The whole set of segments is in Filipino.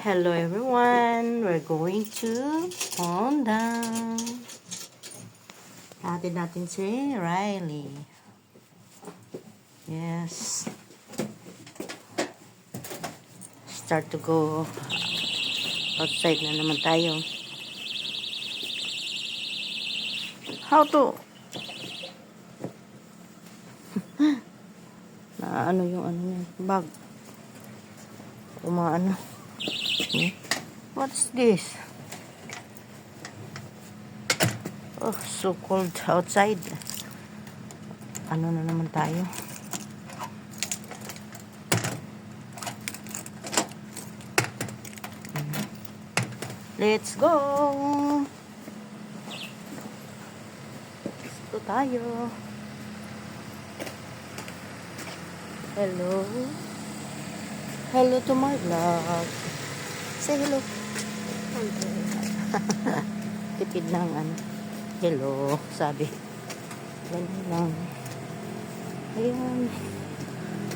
Hello everyone, we're going to Honda. Hatid natin si Riley. Yes. Start to go outside na naman tayo. How to? Na ano yung ano yung bag? Umaano. What's this? Oh, so cold outside. Ano na naman tayo? Let's go! Let's go tayo. Hello. Hello to my vlog. Say hello. Tipid ng ano. Hello, sabi. Ganun lang. Ayan.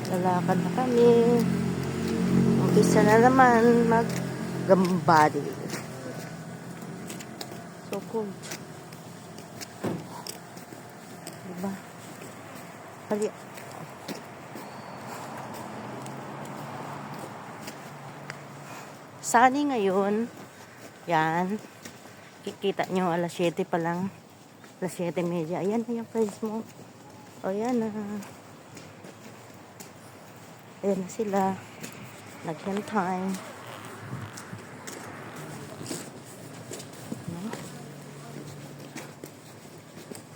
Lalakad na kami. Umpisa na naman mag-gambadi. So cold. Diba? Hali. Sunny ngayon. Yan. Kikita nyo, alas 7 pa lang. Alas 7:30. Ayan na yung friends mo. O, ayan na. Ayan na sila. Nag-hand time.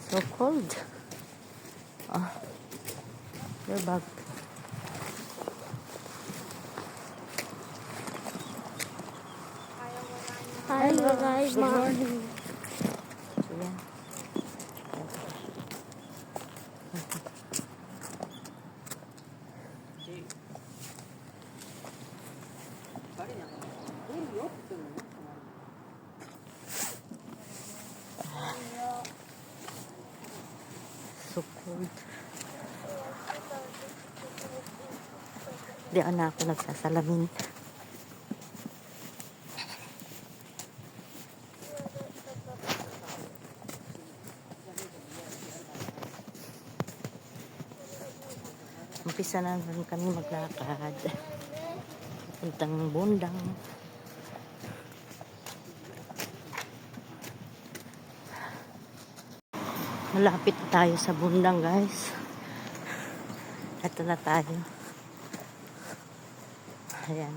So cold. Ah. Your bag. Hello guys, Good morning. Ayan. So cold. Di na ako nagsasalamin. Umpisa na rin kami maglakad. Puntang Bundang. Malapit tayo sa Bundang, guys. Ito na tayo. Ayan.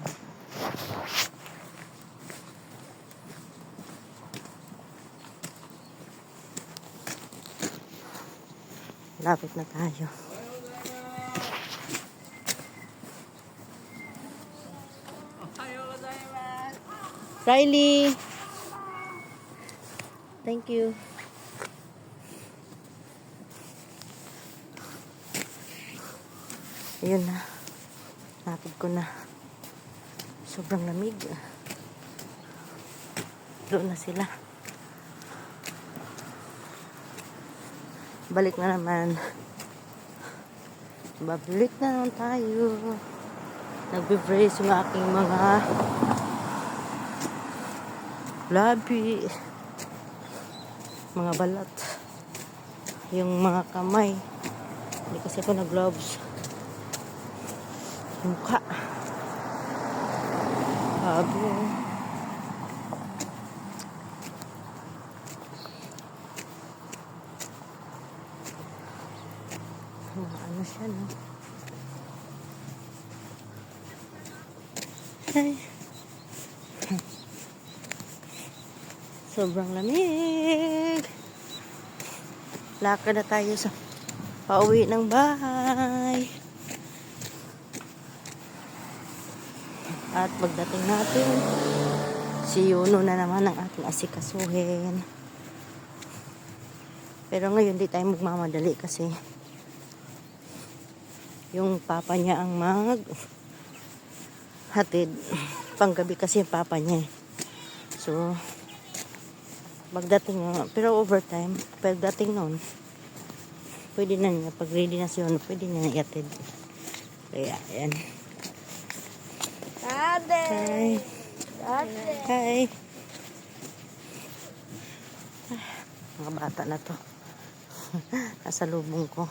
Malapit na tayo. Riley. Thank you. Ayun na. Napid ko na. Sobrang lamig. Doon na sila. Balik na naman. Babalik na naman tayo. Nagbe-brace yung aking mga labi. Mga balat. Yung mga kamay. Hindi kasi ako nag-gloves. Mukha. Habo. Ano siya, no? Ay. Sobrang lamig. Lakad na tayo sa pauwi ng bahay. At pagdating natin, si Yuno na naman ang ating asikasuhin. Pero ngayon di tayo magmamadali kasi yung papa niya ang hatid. Panggabi kasi yung papa niya. So, pagdating, pero overtime, pagdating noon, pwede na niya, pag ready na si Yuno, pwede na niya iatid. Kaya, ayan. Ate. Hi. Hi. Mga bata na to. Nasa lubong ko.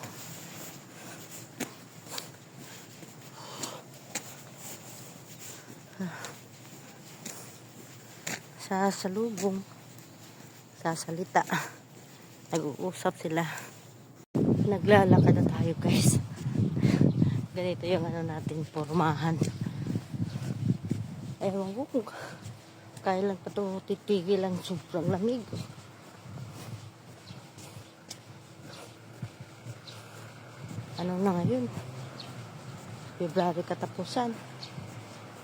Sa salubong. Sasalita. Nag-uusap sila. Naglalakad na tayo, guys. Ganito yung ano natin, pormahan. Ewan ko kung kailan pa ito titigil ang sobrang lamig. Ano na ngayon? February katapusan.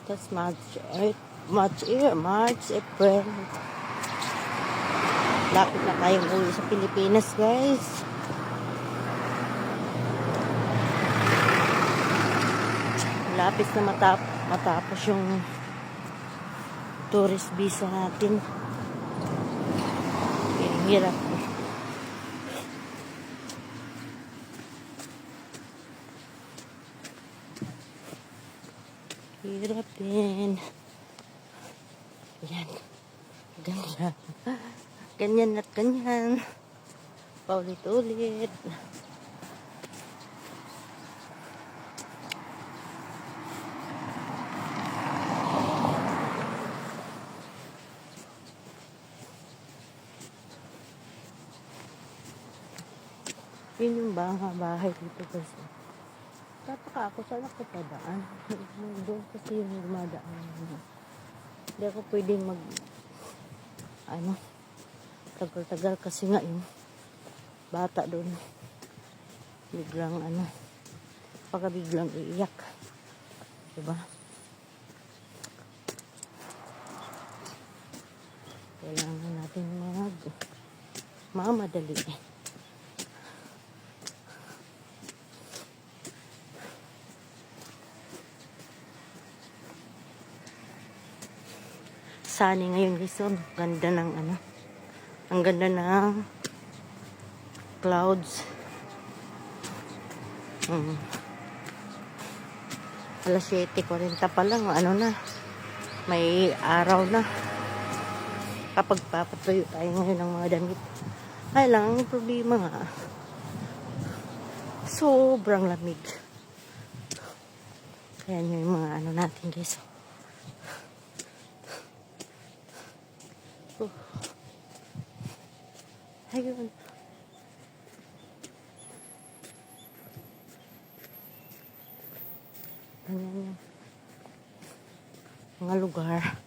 That's March, April. Lapit na tayong uwi sa Pilipinas, guys. Lapit na matapos yung tourist visa natin. Hirap. Hirap din. Yan. Ganyan. Ganyan at ganyan. Paulit-ulit. Yun yung bahay dito kasi. Tataka ako, saan ako padaan? Doon kasi yung dumadaan. Hindi ako pwedeng tagal-tagal kasi nga yung bata doon. Biglang biglang iiyak. Diba? Kailangan natin mamadali. Sunny ngayon, guys. So, ganda ng ang ganda ng clouds. Alas 7:40 pa lang, may araw na. Kapag papatuyo tayo ngayon ng mga damit, ay lang, ang problema nga, sobrang lamig. Ayan yung mga natin, guys. Ayun. Ganyan yung mga lugar.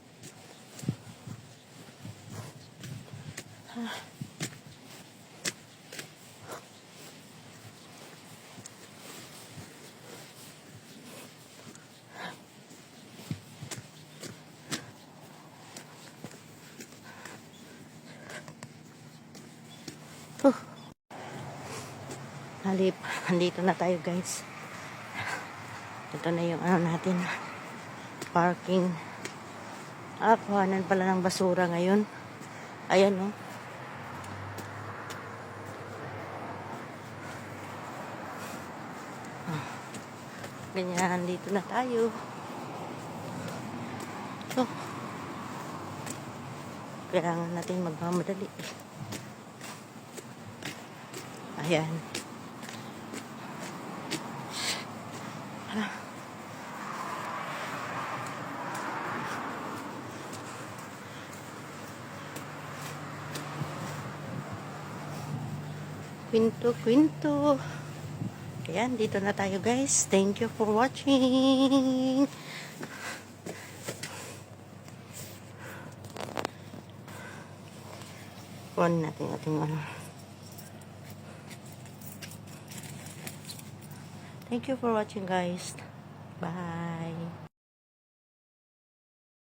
Andito na tayo, guys. Ito na yung natin, parking. Kuhanan pala ng basura ngayon. Ayan, oh. Ganyan, dito na tayo. So, kailangan natin magmamadali. Ayan. Kwento. Ayan, dito na tayo, guys. Thank you for watching. On natin ating Thank you for watching, guys. Bye.